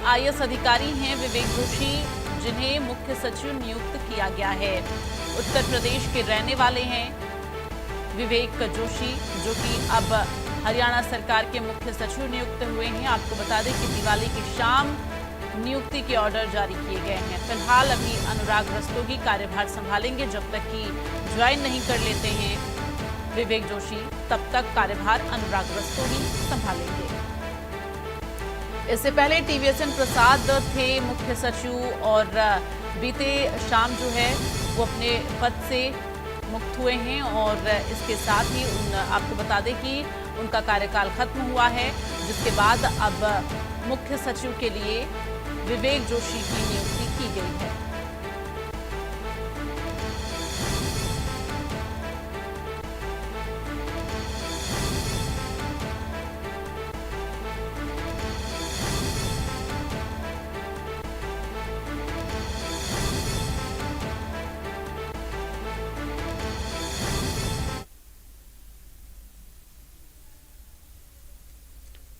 IAS अधिकारी हैं विवेक जोशी, जिन्हें मुख्य सचिव नियुक्त किया गया है। उत्तर प्रदेश के रहने वाले हैं विवेक जोशी, जो कि अब हरियाणा सरकार के मुख्य सचिव नियुक्त हुए हैं। आपको बता दें कि दिवाली की शाम नियुक्ति के ऑर्डर जारी किए गए हैं। फिलहाल अभी अनुराग रस्तोगी कार्यभार संभालेंगे। जब तक कि ज्वाइन नहीं कर लेते हैं विवेक जोशी, तब तक कार्यभार अनुराग रस्तोगी संभालेंगे। इससे पहले टीवीएसएन प्रसाद थे मुख्य सचिव और बीते शाम जो है वो अपने पद से मुक्त हुए हैं और इसके साथ ही आपको बता दें कि उनका कार्यकाल खत्म हुआ है, जिसके बाद अब मुख्य सचिव के लिए विवेक जोशी की नियुक्ति की गई है।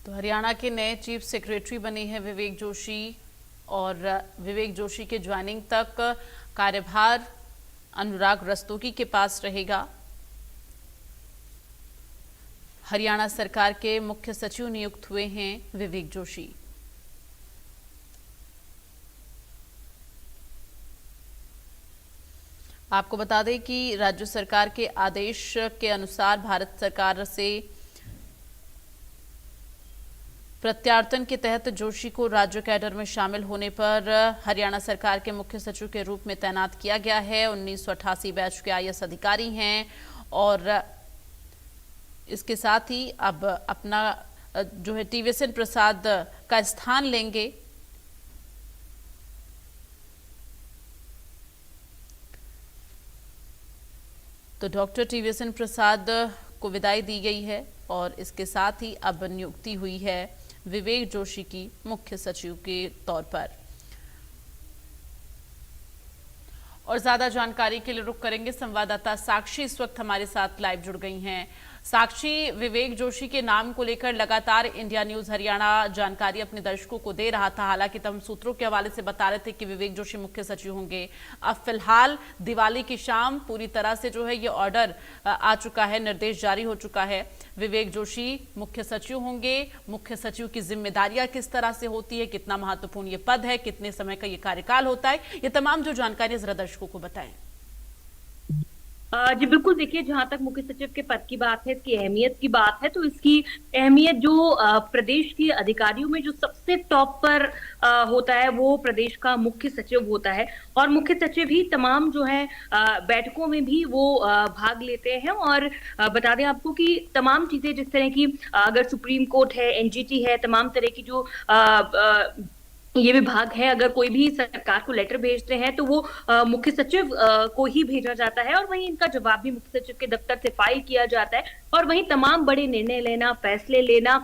तो हरियाणा के नए चीफ सेक्रेटरी बने हैं विवेक जोशी और विवेक जोशी के ज्वाइनिंग तक कार्यभार अनुराग रस्तोगी के पास रहेगा। हरियाणा सरकार के मुख्य सचिव नियुक्त हुए हैं विवेक जोशी। आपको बता दें कि राज्य सरकार के आदेश के अनुसार भारत सरकार से प्रत्यावर्तन के तहत जोशी को राज्य कैडर में शामिल होने पर हरियाणा सरकार के मुख्य सचिव के रूप में तैनात किया गया है। 1988 बैच के आईएएस अधिकारी हैं और इसके साथ ही अब अपना जो है टीवीएसएन प्रसाद का स्थान लेंगे। तो डॉक्टर टीवीएसएन प्रसाद को विदाई दी गई है और इसके साथ ही अब नियुक्ति हुई है विवेक जोशी की मुख्य सचिव के तौर पर। और ज्यादा जानकारी के लिए रुक करेंगे संवाददाता साक्षी इस वक्त हमारे साथ लाइव जुड़ गई हैं। साक्षी, विवेक जोशी के नाम को लेकर लगातार इंडिया न्यूज हरियाणा जानकारी अपने दर्शकों को दे रहा था। हालांकि तमाम सूत्रों के हवाले से बता रहे थे कि विवेक जोशी मुख्य सचिव होंगे। अब फिलहाल दिवाली की शाम पूरी तरह से जो है ये ऑर्डर आ चुका है, निर्देश जारी हो चुका है। विवेक जोशी मुख्य सचिव होंगे। मुख्य सचिव की जिम्मेदारियां किस तरह से होती है, कितना महत्वपूर्ण ये पद है, कितने समय का ये कार्यकाल होता है, ये तमाम जो जानकारी जरा दर्शकों को बताएं। जी बिल्कुल, देखिए जहां तक मुख्य सचिव के पद की बात है, इसकी अहमियत की बात है, तो इसकी अहमियत जो प्रदेश के अधिकारियों में जो सबसे टॉप पर होता है वो प्रदेश का मुख्य सचिव होता है। और मुख्य सचिव ही तमाम जो है बैठकों में भी वो भाग लेते हैं। और बता दें आपको कि तमाम चीजें जिस तरह की अगर सुप्रीम कोर्ट है, एनजीटी है, तमाम तरह की जो ये विभाग है, अगर कोई भी सरकार को लेटर भेजते हैं तो वो मुख्य सचिव को ही भेजा जाता है और वहीं इनका जवाब भी मुख्य सचिव के दफ्तर से फाइल किया जाता है। और वहीं तमाम बड़े निर्णय लेना, फैसले लेना,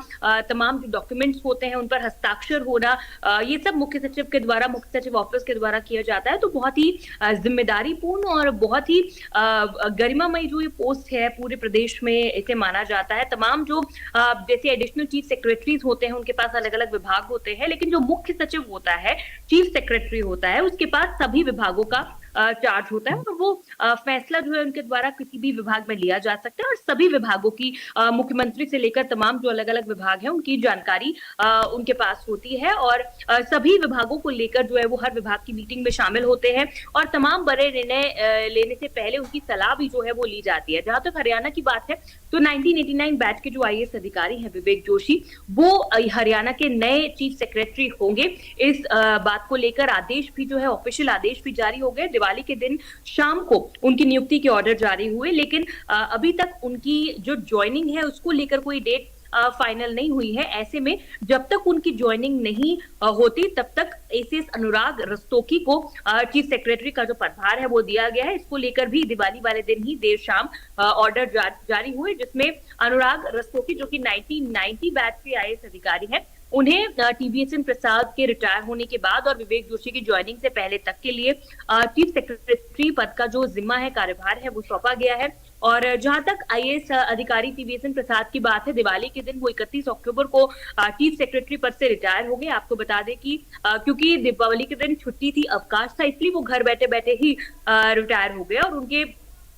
तमाम जो डॉक्यूमेंट्स होते हैं उन पर हस्ताक्षर होना, ये सब मुख्य सचिव के द्वारा, मुख्य सचिव ऑफिस के द्वारा किया जाता है। तो बहुत ही जिम्मेदारीपूर्ण और बहुत ही गरिमामयी जो ये पोस्ट है पूरे प्रदेश में इसे माना जाता है। तमाम जो जैसे एडिशनल चीफ सेक्रेटरीज होते हैं उनके पास अलग अलग विभाग होते हैं, लेकिन जो मुख्य सचिव होता है, चीफ सेक्रेटरी होता है, उसके पास सभी विभागों का चार्ज होता है और वो फैसला जो है उनके द्वारा किसी भी विभाग में लिया जा सकता है। और सभी विभागों की मुख्यमंत्री से लेकर तमाम जो अलग अलग विभाग हैं उनकी जानकारी उनके पास होती है और सभी विभागों को लेकर जो है वो हर विभाग की मीटिंग में शामिल होते हैं और तमाम बड़े निर्णय लेने से पहले उनकी सलाह भी जो है वो ली जाती है। जहां तक हरियाणा की बात है तो 1989 बैच के जो आईएएस अधिकारी हैं विवेक जोशी, वो हरियाणा के नए चीफ सेक्रेटरी होंगे। इस बात को लेकर आदेश भी जो है, ऑफिशियल आदेश भी जारी हो गए। दिवाली के दिन शाम को उनकी नियुक्ति के ऑर्डर जारी हुए, लेकिन अभी तक उनकी जो ज्वाइनिंग है उसको लेकर कोई डेट फाइनल नहीं हुई है। ऐसे में जब तक उनकी ज्वाइनिंग नहीं होती तब तक एसीएस अनुराग रस्तोगी को चीफ सेक्रेटरी का जो पदभार है वो दिया गया है। इसको लेकर भी दिवाली वाले दिन ही देर शाम ऑर्डर जारी हुए, जिसमें अनुराग रस्तोगी जो कि 1990 बैच के आईएएस अधिकारी हैं, उन्हें टीवीएसएन प्रसाद के रिटायर होने के बाद और विवेक जोशी की ज्वाइनिंग से पहले तक के लिए चीफ सेक्रेटरी पद का जो जिम्मा है, कार्यभार है, वो सौंपा गया है। और जहां तक आईएएस अधिकारी टीवीएसएन प्रसाद की बात है, दिवाली के दिन वो 31 अक्टूबर को चीफ सेक्रेटरी पद से रिटायर हो गए। आपको बता दें कि क्योंकि दीपावली के दिन छुट्टी थी, अवकाश था, इसलिए वो घर बैठे बैठे ही रिटायर हो गए और उनके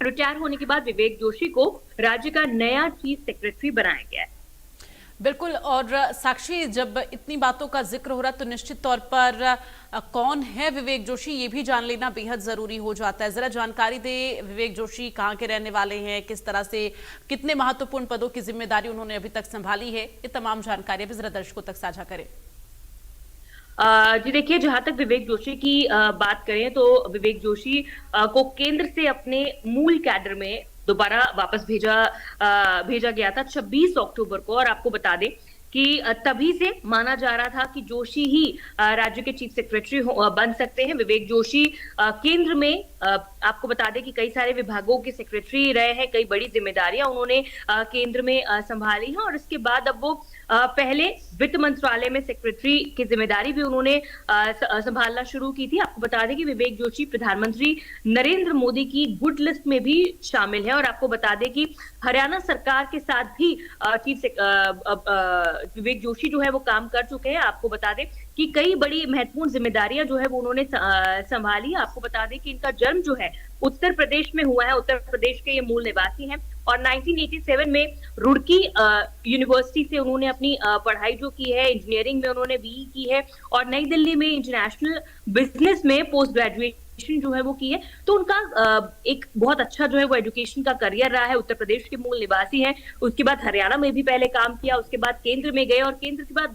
रिटायर होने के बाद विवेक जोशी को राज्य का नया चीफ सेक्रेटरी बनाया गया है। बिल्कुल। और साक्षी, जब इतनी बातों का जिक्र हो रहा है तो निश्चित तौर पर कौन है विवेक जोशी ये भी जान लेना बेहद जरूरी हो जाता है। जरा जानकारी दे, विवेक जोशी कहाँ के रहने वाले हैं, किस तरह से, कितने महत्वपूर्ण पदों की जिम्मेदारी उन्होंने अभी तक संभाली है, ये तमाम जानकारी अभी जरा दर्शकों तक साझा करें। जी देखिए, जहां तक विवेक जोशी की बात करें तो विवेक जोशी को केंद्र से अपने मूल कैडर में दोबारा वापस भेजा गया था 26 अक्टूबर को। और आपको बता दें कि तभी से माना जा रहा था कि जोशी ही राज्य के चीफ सेक्रेटरी बन सकते हैं। विवेक जोशी केंद्र में आपको बता दें कि कई सारे विभागों के सेक्रेटरी रहे हैं, कई बड़ी जिम्मेदारियां उन्होंने केंद्र में संभाली हैं और इसके बाद अब वो पहले वित्त मंत्रालय में सेक्रेटरी की जिम्मेदारी भी उन्होंने संभालना शुरू की थी। आपको बता दें कि विवेक जोशी प्रधानमंत्री नरेंद्र मोदी की गुड लिस्ट में भी शामिल है और आपको बता दें कि हरियाणा सरकार के साथ भी विवेक जोशी जो है वो काम कर चुके हैं। आपको बता दें कि कई बड़ी महत्वपूर्ण जिम्मेदारियां जो है वो उन्होंने संभाली। आपको बता दें कि इनका जन्म जो है उत्तर प्रदेश में हुआ है, उत्तर प्रदेश के ये मूल निवासी हैं और 1987 में रुड़की यूनिवर्सिटी से उन्होंने अपनी पढ़ाई जो की है, इंजीनियरिंग में उन्होंने बीई की है और नई दिल्ली में इंटरनेशनल बिजनेस में पोस्ट ग्रेजुएशन जो है वो की है। तो उनका एक बहुत अच्छा जो है वो एजुकेशन का करियर रहा है। उत्तर प्रदेश के मूल निवासी हैं, उसके बाद हरियाणा में भी पहले काम किया, उसके बाद केंद्र में गए और केंद्र के बाद